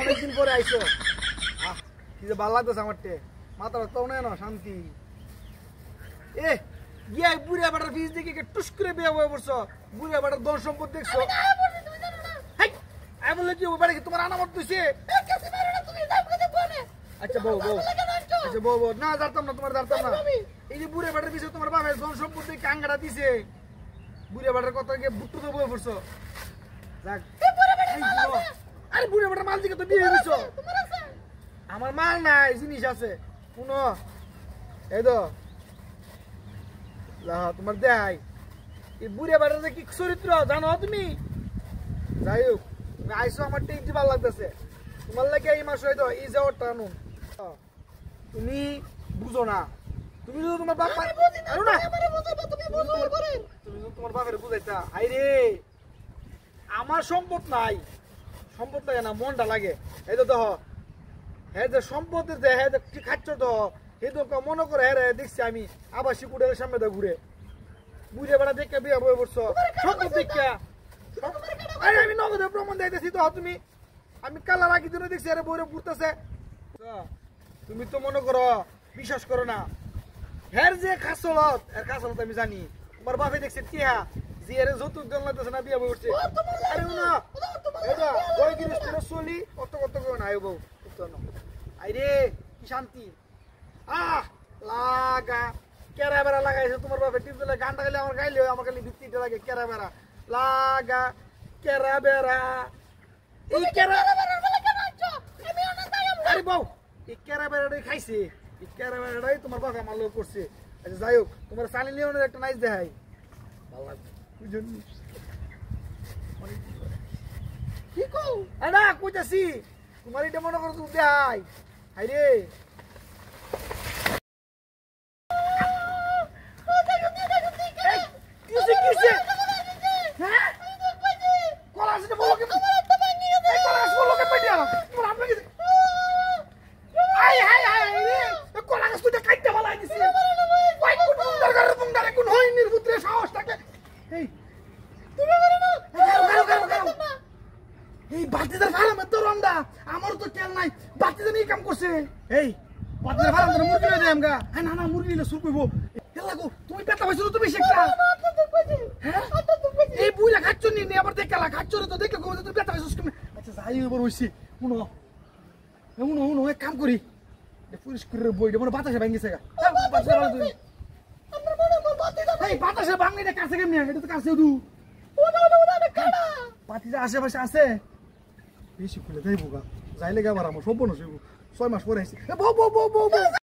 অনেকদিন পরে আইসো কি যে ভালো লাগতেছে আমার মাথাটা তো না শান্তি এ গিয়া বুড়া বাটার ফিস দেখে টুস করে বিয়ে হয়ে পড়ছো বুড়া বাটার ধন সম্পদ দেখছো আমি বললে কি বাড়ি তোমার আনামত দিছে আচ্ছা বউ আচ্ছা বউ না জানতাম না তোমার জানতাম না এই যে বুড়া বাটার পিছনে তোমার বাবার ধন সম্পদ দেখে কাঙ্গাটা দিছে বুড়া বাটার কথা গিয়ে বুট্টু তো বয়ে পড়ছো যাক আরে বুড়া বাটার মাল দিকে তো বিয়ে হয়েছো আমার মাল নাই জিনিস আছে শুনো এই তো তোমার দেখাই এই বুড়া বাটার যে কি চরিত্র জানো তুমি যাই হোক তুমি আইসো আমার টেকটি ভালো লাগতেছে তোমার লাগে এই মাস হয়তো এই যাওয়ারটা আনুন তুমি বুঝো না তুমি যদি তোমার বাপ তুমি তোমার বাপের বুঝাইতা আই রে আমার সম্পদ নাই সম্পদ লাগে না মনটা লাগে এই তো দেখো হ্যাঁ যে সম্পদের যে হ্যাঁ কি খাচ্ছ তো এই তো মনে করে হ্যাঁ দেখছি আমি আবাসিক উঠে সামনে তো ঘুরে বুঝে বেড়া দেখে বিয়ে বয়ে পড়ছো সম্পদ দেখে আরে আমি নগদের প্রমাণ দিতেছি তো তুমি আমি কালা রাখি দিনে দেখছি আরে বইরে ঘুরতেছে তুমি তো মনে করো বিশ্বাস করো না হ্যাঁ যে খাসলত এর খাসলত আমি জানি তোমার বাপে দেখছে টিয়া যে এর যৌতুক দেন লাগতেছে না বিয়ে বয়ে উঠছে আরে না এটা ওই জিনিস তোর চলি কত কত করে না বউ আইরে কি শান্তি লাগা কেরা বেড়া লাগাইছে তোমার বাপে টিপ দিলে গানটা গাইলে আমার গাইলে আমার খালি ভিত্তিটা লাগে কেরা বেড়া লাগা কেরা বেড়া এই কেরা আরে বউ এই কেরা বেড়াটাই খাইছে এই কেরা বেড়াটাই তোমার বাপে আমার লোক করছে আচ্ছা যাই হোক তোমার সানি লিওনের একটা নাইস দেখাই ভালো লাগবে বুঝলি কি কও আরে কইতাছি তোমার এটা মনে করো তুমি দেখাই হাই রে আমার তো খেয়াল নাই বাতিতে নিয়ে কাম করছে এই বাতিতে ভাড়া আমরা মুরগি লই যাইম গা হ্যাঁ না মুরগি লই সুর কইবো হেলা গো তুমি পেটা পাইছো তুমি শেখা হ্যাঁ এই বুইলা খাচ্ছ নি নে আবার দেখলা খাচ্ছ রে তো দেখলে কই তুমি পেটা পাইছো তুমি আচ্ছা যাই এবার হইছি শুনো শুনো এক কাম করি এ পুলিশ করে বইটা মনে বাতাসে ভাঙিছে গা বাতাসে ভালো তুমি আমরা বড় বাতিটা এই বাতাসে ভাঙনি না কাছে কেমনে এটা তো কাছে দু ওটা কাটা বাতিটা আশেপাশে আছে বেশি খুলে যাইবো গা যাইলে গা আবার আমার সব বনস 6 মাস পরে আইছি বউ